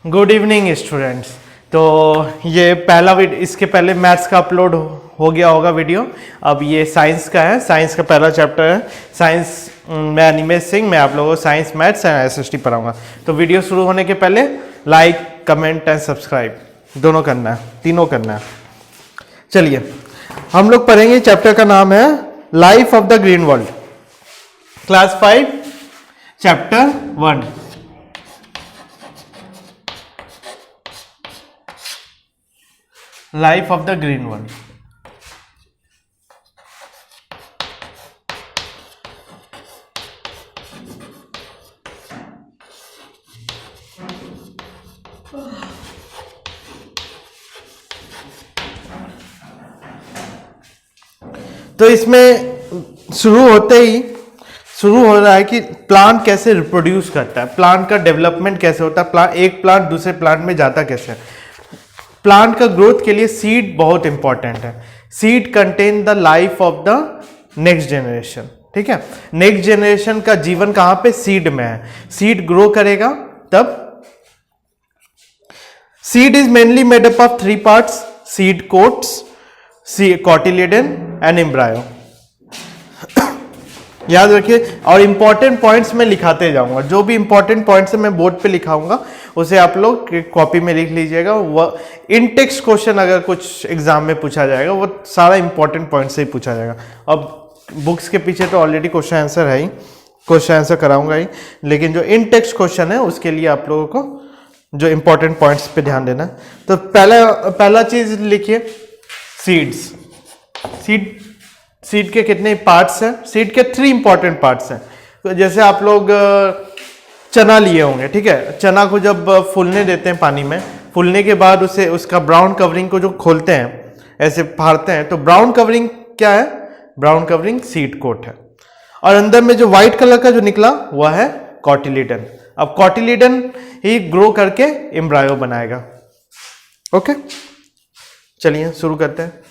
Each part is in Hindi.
Good evening students. तो ये पहला वीडियो, इसके पहले मैथ्स का अपलोड हो गया होगा वीडियो। अब ये साइंस का है, साइंस का पहला चैप्टर है साइंस। मैं अनिमेश सिंह, मैं आप लोगों को साइंस, मैथ्स एंड एसएसटी पढ़ाऊंगा। तो वीडियो शुरू होने के पहले लाइक, कमेंट एंड सब्सक्राइब दोनों करना है, तीनों करना है। चलिए हम लोग पढ़ेंगे, चैप्टर का नाम है life of the green world, class 5 chapter 1। Life of the green world. तो इसमें शुरू हो रहा है कि प्लांट कैसे रिप्रोड्यूस करता है, प्लांट का डेवलपमेंट कैसे होता है, एक प्लांट दूसरे प्लांट में जाता कैसे है। प्लांट का ग्रोथ के लिए सीड बहुत इंपॉर्टेंट है। Seed contain the life of the next generation. ठीक है, नेक्स्ट जनरेशन का जीवन कहां पे? सीड में है। सीड ग्रो करेगा तब। Seed is mainly made up of 3 parts: seed quotes, cotyledon and embryo. याद रखिए, और इंपॉर्टेंट पॉइंट्स में लिखाते जाऊंगा। जो भी इंपॉर्टेंट पॉइंट्स है मैं बोर्ड पे लिखाऊंगा, उसे आप लोग कॉपी में लिख लीजिएगा। वह इन टेक्स्ट क्वेश्चन अगर कुछ एग्जाम में पूछा जाएगा, वो सारा इंपॉर्टेंट पॉइंट से ही पूछा जाएगा। अब बुक्स के पीछे तो ऑलरेडी क्वेश्चन आंसर है ही, क्वेश्चन आंसर कराऊंगा ही, लेकिन जो इन टेक्स्ट क्वेश्चन है उसके लिए आप लोगों को जो इंपॉर्टेंट पॉइंट्स पे ध्यान देना है। तो पहला चीज लिखिए, सीड्स। सीड के कितने पार्ट्स हैं? सीड के 3 इंपॉर्टेंट पार्ट्स हैं। तो जैसे आप लोग चना लिए होंगे, ठीक है, चना को जब फूलने देते हैं पानी में, फूलने के बाद उसे उसका ब्राउन कवरिंग को जो खोलते हैं, ऐसे फाड़ते हैं, तो ब्राउन कवरिंग क्या है? ब्राउन कवरिंग सीड कोट है। और अंदर में जो व्हाइट कलर का जो निकला वह है कॉटिलिडन। अब कॉटिलिडन ही ग्रो करके एम्ब्रायो बनाएगा। ओके, चलिए शुरू करते हैं।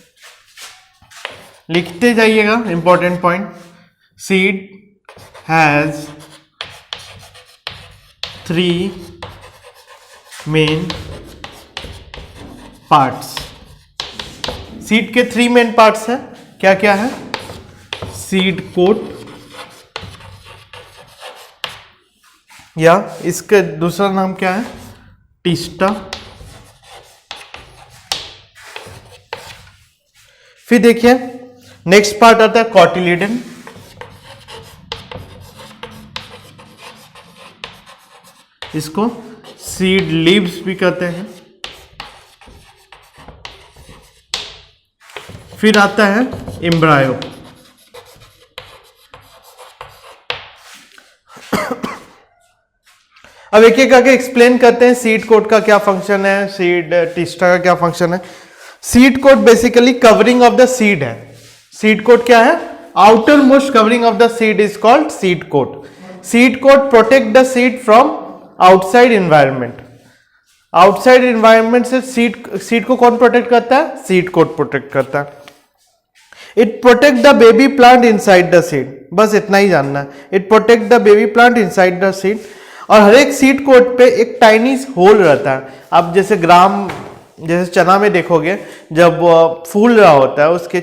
लिखते जाइएगा important point. Seed has 3 main parts. Seed के 3 मेन पार्ट्स हैं। क्या क्या है? सीड कोट, या इसका दूसरा नाम क्या है? टिस्टा। फिर देखिए नेक्स्ट पार्ट आता है कॉटिलिडन। इसको सीड लीव्स भी कहते हैं। फिर आता है एम्ब्रायो। अब एक एक करके एक्सप्लेन करते हैं। सीड कोट का क्या फंक्शन है, सीड टिस्टा का क्या फंक्शन है। Seed coat basically covering of the seed है। सीड कोट क्या है? Outer most covering of the seed is called seed coat. Seed coat protect the seed from outside environment. Outside environment से सीड को कौन प्रोटेक्ट करता है? सीड कोट प्रोटेक्ट करता है। It protect the baby plant inside the seed. बस इतना ही जानना है। It protect the baby plant inside the seed. और हर एक सीड कोट पे एक टाइनी होल रहता है। अब जैसे चना में देखोगे, जब फूल रहा होता है उसके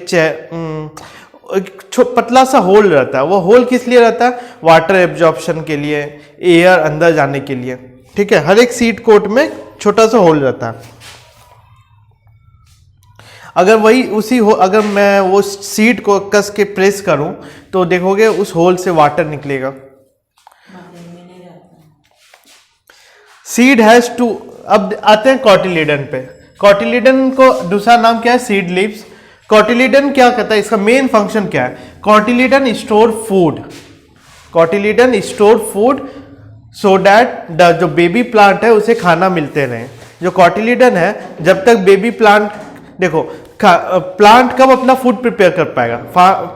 पतला सा होल रहता है। वो होल किस लिए रहता है? वाटर एब्जॉर्प्शन के लिए, एयर अंदर जाने के लिए। ठीक है, हर एक सीड कोट में छोटा सा होल रहता है। अगर मैं वो सीड को कस के प्रेस करूं तो देखोगे उस होल से वाटर निकलेगा। Seed has two. अब आते हैं कॉटिलिडन पे। कॉटिलिडन को दूसरा नाम क्या है? Seed leaves. कॉटिलिडन क्या करता है? इसका मेन फंक्शन क्या है? Cotyledon store food. Cotyledon store food so that the जो बेबी प्लांट है उसे खाना मिलते रहे। जो कॉटिलिडन है, जब तक बेबी प्लांट, देखो प्लांट कब अपना फूड प्रिपेयर कर पाएगा?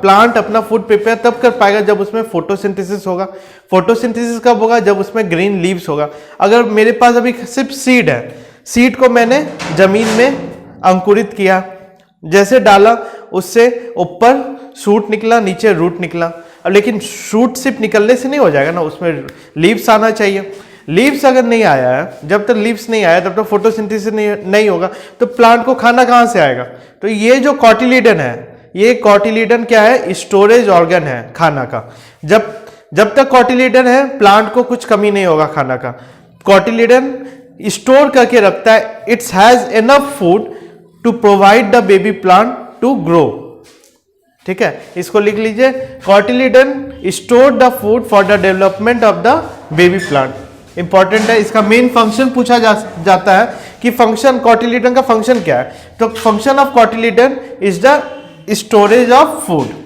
प्लांट अपना फूड प्रिपेयर तब कर पाएगा जब उसमें फोटोसिंथेसिस होगा। फोटोसिंथेसिस कब होगा? जब उसमें ग्रीन लीव्स होगा। अगर मेरे पास अभी सिर्फ सीड है, सीड को मैंने जमीन में अंकुरित किया, जैसे डाला उससे ऊपर शूट निकला, नीचे रूट निकला। अब लेकिन शूट सिर्फ निकलने से नहीं हो जाएगा ना, उसमें लीव्स आना चाहिए। लीव्स अगर नहीं आया है, जब तक लीव्स नहीं आया तब तक फोटोसिंथेसिस नहीं होगा, तो प्लांट को खाना कहाँ से आएगा? तो ये जो कॉटिलीडन है, ये कॉटिलीडन क्या है? स्टोरेज ऑर्गन है खाना का। जब तक कॉटिलीडन है प्लांट को कुछ कमी नहीं होगा खाना का। कॉटिलीडन स्टोर करके रखता है, it's has enough food to provide the baby plant to grow. ठीक है, इसको लिख लीजिए, cotyledon store the food for the development of the baby plant. Important है, इसका मेन फंक्शन पूछा जाता है कि फंक्शन, कॉटिलीडन का फंक्शन क्या है? तो function of cotyledon is the storage of food.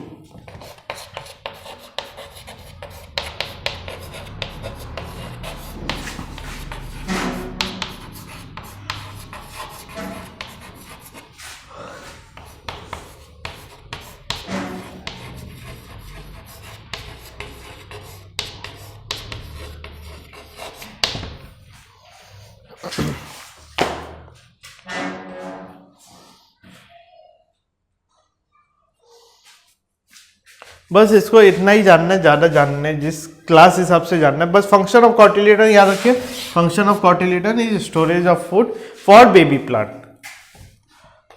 बस इसको इतना ही जानना है, ज़्यादा जानना है, जिस क्लास हिसाब से जानना है। बस फंक्शन ऑफ कॉटिलीडन याद रखिए, function of cotyledon is storage of food for baby plant,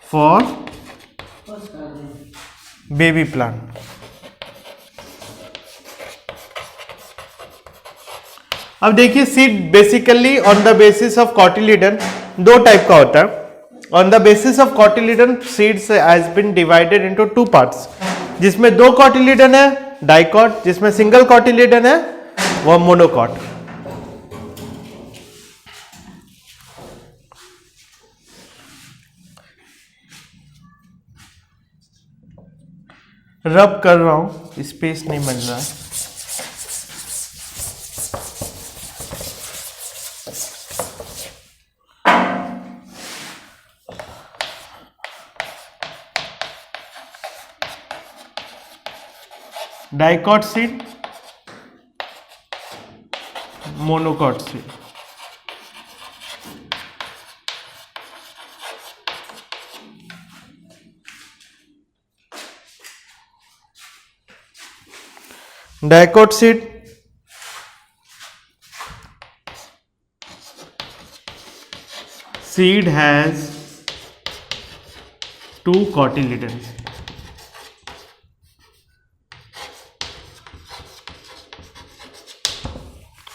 for baby plant. अब देखिए, seed basically on the basis of cotyledon दो टाइप का होता है। On the basis of cotyledon seeds has been divided into two parts, जिसमें दो कॉटिलीडन है डाइकॉट, जिसमें सिंगल कॉटिलीडन है वह मोनोकॉट। रब कर रहा हूं, स्पेस नहीं मिल रहा है। Dicot seed, monocot seed. Dicot seed seed has two cotyledons.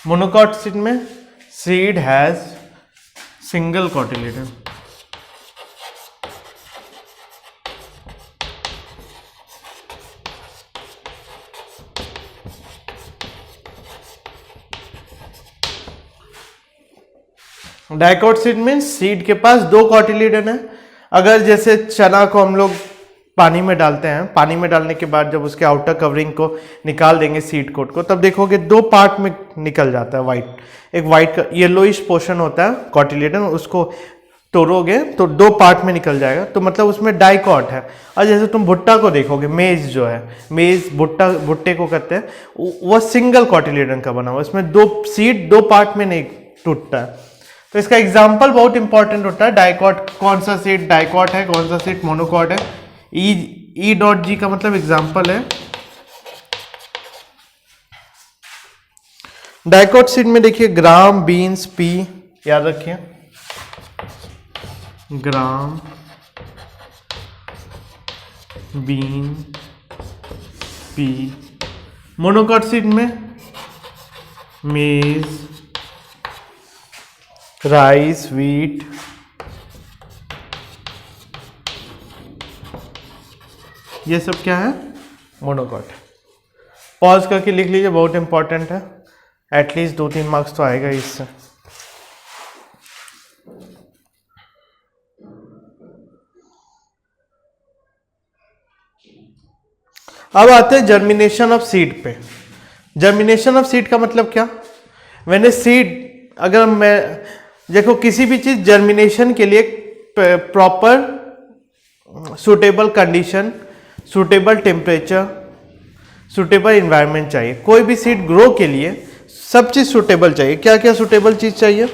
Monocot seed में seed has single cotyledon. Dicot seed में सीड के पास दो कॉटिलीडन है। अगर जैसे चना को हम लोग पानी में डालते हैं, पानी में डालने के बाद जब उसके आउटर कवरिंग को निकाल देंगे सीड कोट को, तब देखोगे दो पार्ट में निकल जाता है वाइट, एक वाइट का येलोइश पोर्शन होता है कॉटिलीडन, उसको तोड़ोगे तो दो पार्ट में निकल जाएगा, तो मतलब उसमें डाइकॉट है। और जैसे तुम भुट्टा को देखोगे, मेज जो है, मेज भुट्टे को कहते हैं, वह सिंगल कॉटिलीडन का बना हुआ, इसमें दो सीड दो पार्ट में नहीं टूटता है। तो इसका एग्जाम्पल बहुत इंपॉर्टेंट होता है। डाइकॉट, कौन सा सीड डाइकॉट है, कौन सा सीड मोनोकॉट है। ई डॉट जी का मतलब एग्जाम्पल है। डाइकॉट सीड में देखिए ग्राम, बीन्स, पी, याद रखिए ग्राम, बीन, पी। मोनोकॉट सीड में मेज, राइस, व्हीट, ये सब क्या है, मोनोकॉट। पॉज करके लिख लीजिए, बहुत इंपॉर्टेंट है, एटलीस्ट 2-3 मार्क्स तो आएगा इससे। अब आते हैं जर्मिनेशन ऑफ सीड पे। जर्मिनेशन ऑफ सीड का मतलब क्या? मैंने सीड, अगर मैं देखो किसी भी चीज जर्मिनेशन के लिए proper suitable condition, suitable temperature, suitable environment चाहिए। कोई भी सीड ग्रो के लिए सब चीज सुटेबल चाहिए। क्या क्या सुटेबल चीज चाहिए?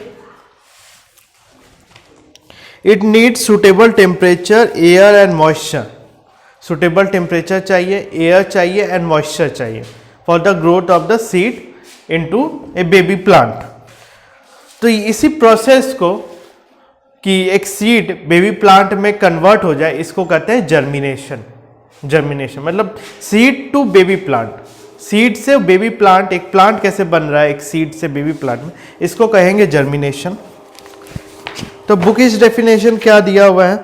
It needs suitable temperature, air and moisture. Suitable temperature चाहिए, एयर चाहिए एंड मॉइस्चर चाहिए for the growth of the seed into a baby plant. तो इसी प्रोसेस को कि एक सीड बेबी प्लांट में कन्वर्ट हो जाए, इसको कहते हैं जर्मिनेशन। जर्मिनेशन मतलब seed to baby plant, seed से बेबी प्लांट, एक प्लांट कैसे बन रहा है एक सीड से बेबी प्लांट में, इसको कहेंगे जर्मिनेशन। तो बुक इस डेफिनेशन क्या दिया हुआ है,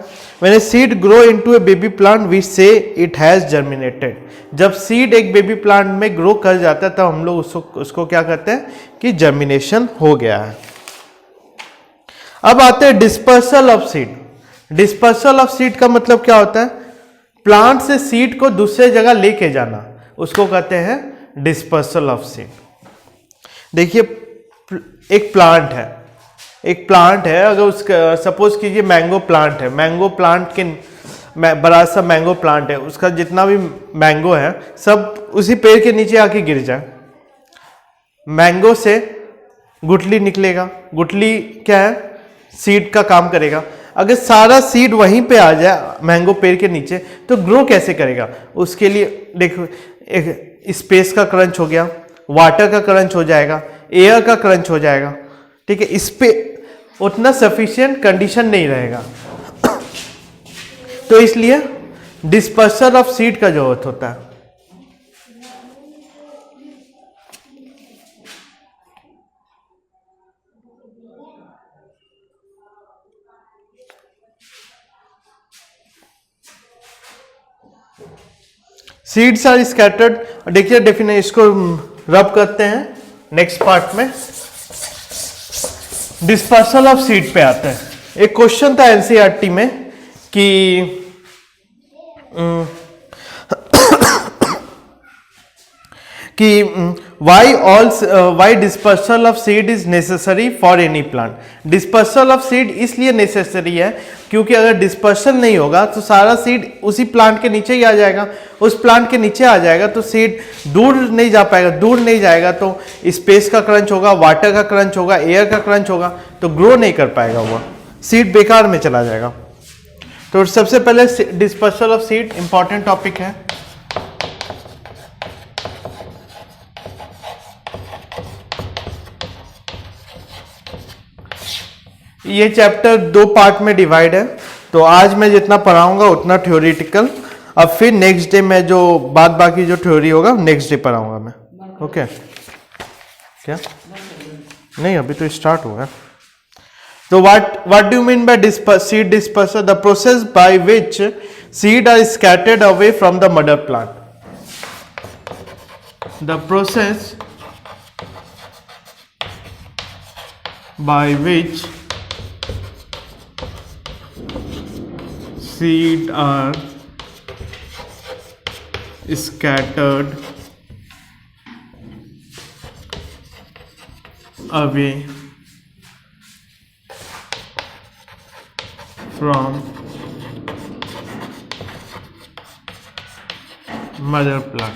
when a seed grow into a baby plant we say it has germinated. जब सीड एक बेबी प्लांट में ग्रो कर जाता है तब हम लोग उसको क्या कहते हैं कि जर्मिनेशन हो गया है। अब आते हैं dispersal of seed. Dispersal of seed का मतलब क्या होता है, प्लांट से सीड को दूसरे जगह लेके जाना, उसको कहते हैं डिस्पर्सल ऑफ सीड। देखिए एक प्लांट है, एक प्लांट है, अगर उसका सपोज कीजिए मैंगो प्लांट है, मैंगो प्लांट के बड़ा सा मैंगो प्लांट है, उसका जितना भी मैंगो है सब उसी पेड़ के नीचे आके गिर जाए, मैंगो से गुठली निकलेगा। गुठली क्या है, सीड का काम करेगा। अगर सारा सीड वहीं पे आ जाए मैंगो पेड़ के नीचे तो ग्रो कैसे करेगा, उसके लिए देखो एक स्पेस का क्रंच हो गया, वाटर का क्रंच हो जाएगा, एयर का क्रंच हो जाएगा, ठीक है, इस पे उतना सफिशिएंट कंडीशन नहीं रहेगा। तो इसलिए डिस्पर्सल ऑफ सीड का जरूरत होता है। सीड्स आर स्कैटर्ड, देखिए डेफिनेशन, इसको रब करते हैं नेक्स्ट पार्ट में। डिस्पर्सल ऑफ सीड पे आते हैं। एक क्वेश्चन था एनसीईआरटी में कि why dispersal of seed is necessary for any plant. Dispersal of seed इसलिए नेसेसरी है क्योंकि अगर डिस्पर्सल नहीं होगा तो सारा सीड उसी प्लांट के नीचे ही आ जाएगा, उस प्लांट के नीचे आ जाएगा तो सीड दूर नहीं जा पाएगा, दूर नहीं जाएगा तो स्पेस का क्रंच होगा, वाटर का क्रंच होगा, एयर का क्रंच होगा, तो ग्रो नहीं कर पाएगा, वो सीड बेकार में चला जाएगा। तो सबसे पहले dispersal of seed important topic है। ये चैप्टर 2 पार्ट में डिवाइड है, तो आज मैं जितना पढ़ाऊंगा उतना थ्योरेटिकल, अब फिर नेक्स्ट डे में जो बाकी जो थ्योरी होगा नेक्स्ट डे पढ़ाऊंगा मैं। ओके क्या नहीं, अभी तो स्टार्ट हुआ है। तो what do you mean by seed dispersal? The process by which seed are scattered away from the mother plant. The process by which seed are scattered away from mother plant.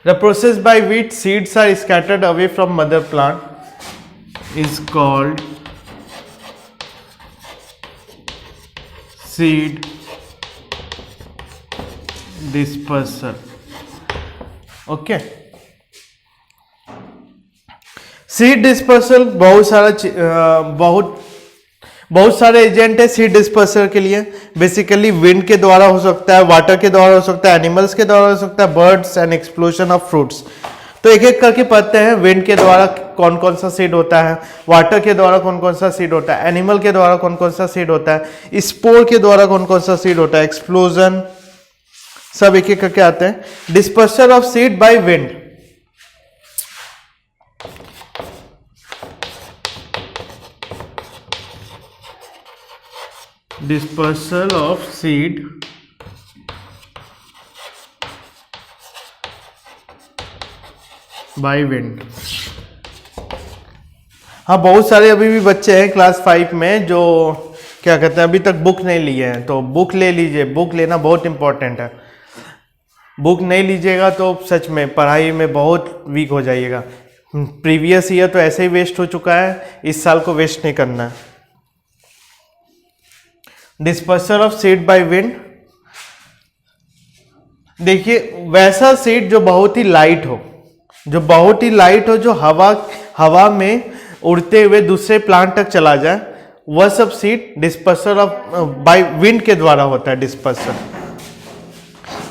The process by which seeds are scattered away from mother plant is called seed dispersal. Okay. Seed dispersal बहुत सारे एजेंट है सीड डिस्पर्सल के लिए। बेसिकली विंड के द्वारा हो सकता है, वाटर के द्वारा हो सकता है, एनिमल्स के द्वारा हो सकता है, birds and explosion of fruits. तो एक एक करके पढ़ते हैं। विंड के द्वारा कौन कौन सा सीड होता है, वाटर के द्वारा कौन कौन सा सीड होता है, एनिमल के द्वारा कौन कौन सा सीड होता है, स्पोर के द्वारा कौन कौन सा सीड होता है, एक्सप्लोजन, सब एक एक करके आते हैं। Dispersal of seed by wind. Dispersal of seed by wind। हाँ, बहुत सारे अभी भी बच्चे हैं क्लास 5 में जो क्या कहते हैं अभी तक बुक नहीं लिए हैं, तो बुक ले लीजिए। बुक लेना बहुत इंपॉर्टेंट है। बुक नहीं लीजिएगा तो सच में पढ़ाई में बहुत वीक हो जाइएगा। प्रीवियस ईयर तो ऐसे ही वेस्ट हो चुका है, इस साल को वेस्ट नहीं करना है। Dispersal of seed by wind. देखिए वैसा सीड जो बहुत ही लाइट हो, जो हवा में उड़ते हुए दूसरे प्लांट तक चला जाए, वह सब seed dispersal of by wind के द्वारा होता है, डिस्पर्सल।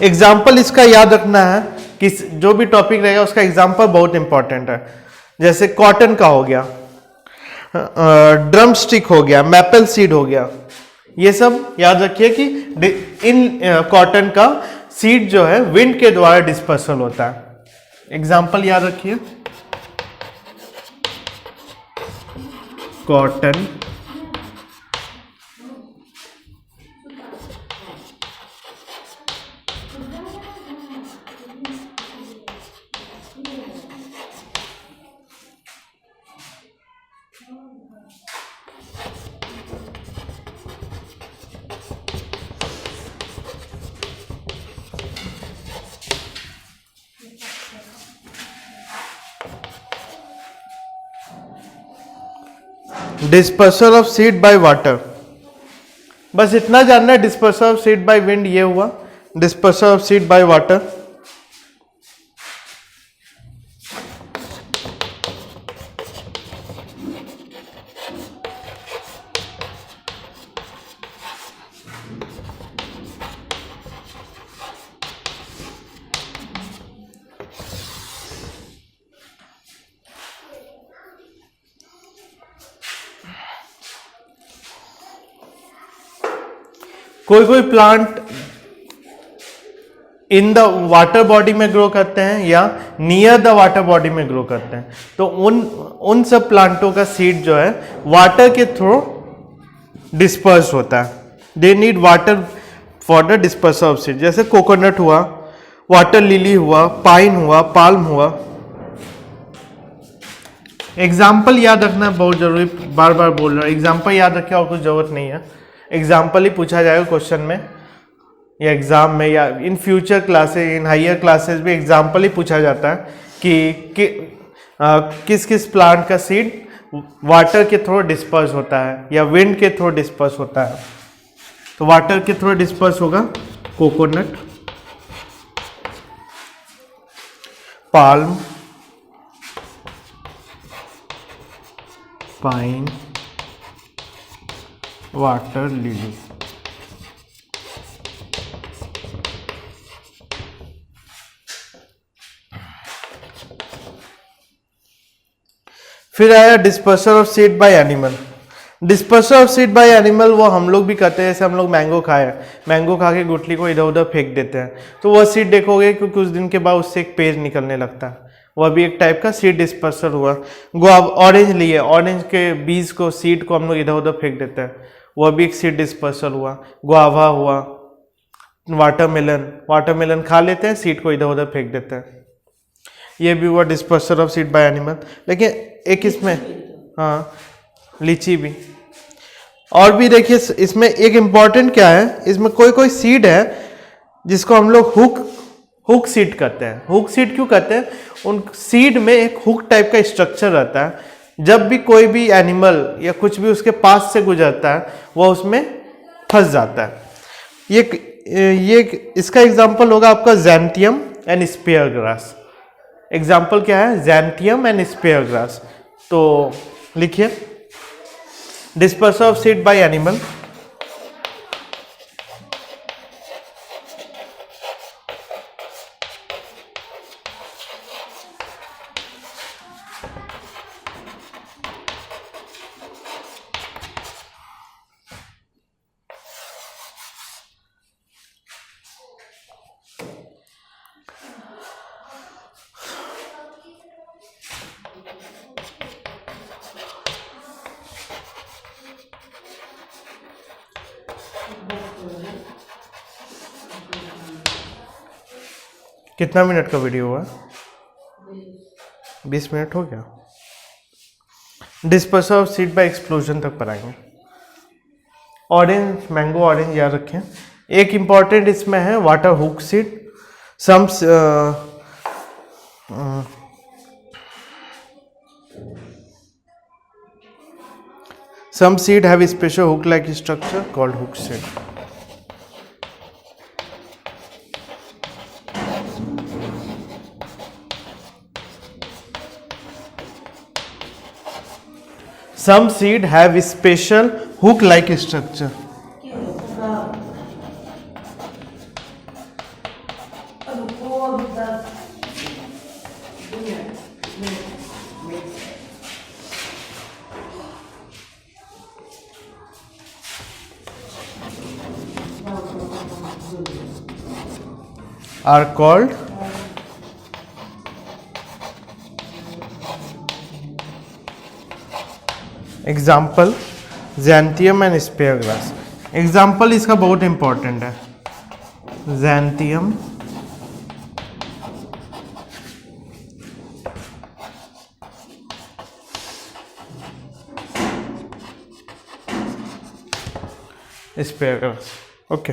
एग्जाम्पल इसका याद रखना है कि जो भी टॉपिक रहेगा उसका एग्जाम्पल बहुत इंपॉर्टेंट है। जैसे कॉटन का हो गया, ड्रम स्टिक हो गया, मैपल सीड हो गया, ये सब याद रखिए कि इन कॉटन का सीड जो है विंड के द्वारा डिस्पर्सल होता है। एग्जाम्पल याद रखिए, cotton, dispersal of seed by water. बस इतना जानना है, dispersal of seed by wind ये हुआ, dispersal of seed by water. कोई कोई plant in the water body में ग्रो करते हैं या नियर द वाटर बॉडी में ग्रो करते हैं, तो उन सब प्लांटों का सीड जो है वाटर के थ्रू डिस्पर्स होता है। They need water for the disperse of seed. जैसे कोकोनट हुआ, वाटर लिली हुआ, पाइन हुआ, पाल्म हुआ। एग्जाम्पल याद रखना बहुत जरूरी, बार बार बोल रहा हूं, एग्जाम्पल याद रखे और कुछ जरूरत नहीं है। एग्जाम्पल ही पूछा जाएगा क्वेश्चन में या एग्जाम में, या in future classes, in higher classes भी एग्जाम्पल ही पूछा जाता है कि किस किस प्लांट का सीड वाटर के थ्रू डिस्पर्स होता है या विंड के थ्रू डिस्पर्स होता है। तो वाटर के थ्रू डिस्पर्स होगा coconut, palm, pine, water lily. फिर आया dispersal of seed bye animal. Dispersal of seed bye animal वो हम लोग भी करते हैं। जैसे हम लोग मैंगो खाए, मैंगो खा के गुठली को इधर उधर फेंक देते हैं, तो वह सीड देखोगे कि कुछ दिन के बाद उससे एक पेड़ निकलने लगता है, वह भी एक टाइप का सीड डिस्पर्सल हुआ। ऑरेंज लिए, ऑरेंज के बीज को, सीड को हम लोग इधर उधर फेंक देते हैं, वह भी एक सीड डिस्पर्सल हुआ। गुआवा हुआ, वाटरमेलन, वाटरमेलन खा लेते हैं, सीड को इधर उधर फेंक देते हैं, ये भी हुआ dispersal of seed bye animal. लेकिन एक इसमें, हाँ, लीची भी। और भी देखिए इसमें एक इम्पॉर्टेंट क्या है, इसमें कोई कोई सीड है जिसको हम लोग हुक सीड कहते हैं। हुक सीड क्यों कहते हैं? उन सीड में एक हुक टाइप का स्ट्रक्चर रहता है, जब भी कोई भी एनिमल या कुछ भी उसके पास से गुजरता है वह उसमें फंस जाता है। ये इसका एग्जाम्पल होगा आपका ज़ैंथियम एंड स्पेयर ग्रास। एग्जाम्पल क्या है? ज़ैंथियम एंड स्पेयर ग्रास। तो लिखिए, dispersal of seed bye animal, कितना मिनट का वीडियो हुआ? 20 मिनट हो गया। Dispersal of seed bye explosion तक पढ़ाएंगे। ऑरेंज, मैंगो ऑरेंज याद रखें। एक इंपॉर्टेंट इसमें है water hook seed. Some seed have a special hook-like structure called hook seed. Some seed have special hook like structure. are called example xanthium and speargrass. Example इसका बहुत इंपॉर्टेंट है, ज़ैंथियम स्पेयरग्रास। ओके,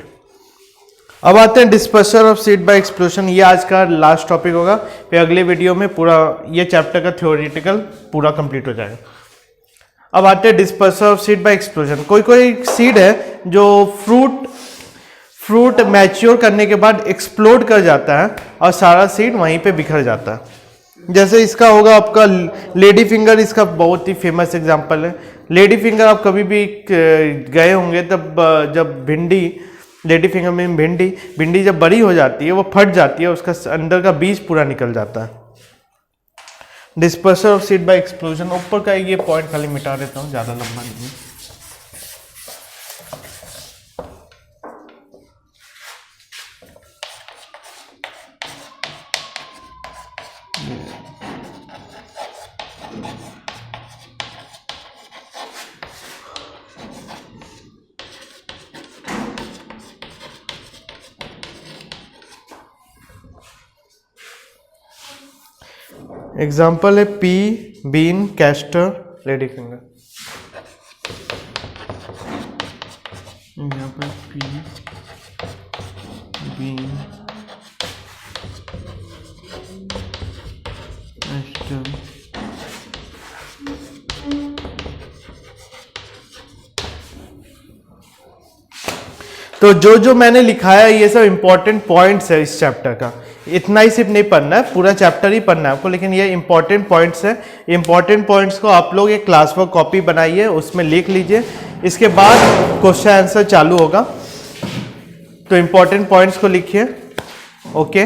अब आते हैं dispersion of seed bye explosion. ये आज का लास्ट टॉपिक होगा, फिर अगले वीडियो में पूरा ये चैप्टर का थ्योरेटिकल पूरा कंप्लीट हो जाएगा। अब आते हैं dispersion of seed bye explosion. कोई कोई सीड है जो फ्रूट मैच्योर करने के बाद एक्सप्लोड कर जाता है और सारा सीड वहीं पे बिखर जाता है। जैसे इसका होगा आपका लेडी फिंगर, इसका बहुत ही फेमस एग्जांपल है। लेडी फिंगर आप कभी भी गए होंगे तब जब लेडी फिंगर में भिंडी जब बड़ी हो जाती है वो फट जाती है, उसका अंदर का बीज पूरा निकल जाता है। Dispersion of seed bye explosion, ऊपर का ये पॉइंट खाली मिटा देता हूँ, ज़्यादा लंबा नहीं है। एग्जाम्पल है pea, bean, castor, lady finger. यहाँ पर पी, बीन, कैस्टर, तो जो मैंने लिखा है ये सब इंपॉर्टेंट पॉइंट्स है इस चैप्टर का। इतना ही सिर्फ नहीं पढ़ना है, पूरा चैप्टर ही पढ़ना है आपको, लेकिन ये इंपॉर्टेंट पॉइंट्स है। इंपॉर्टेंट पॉइंट्स को आप लोग एक क्लास वर्क कॉपी बनाइए, उसमें लिख लीजिए, इसके बाद क्वेश्चन आंसर चालू होगा। तो इंपॉर्टेंट पॉइंट्स को लिखिए, ओके।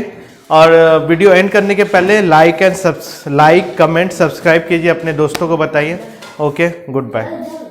और वीडियो एंड करने के पहले लाइक कमेंट सब्सक्राइब कीजिए, अपने दोस्तों को बताइए। Okay, good bye.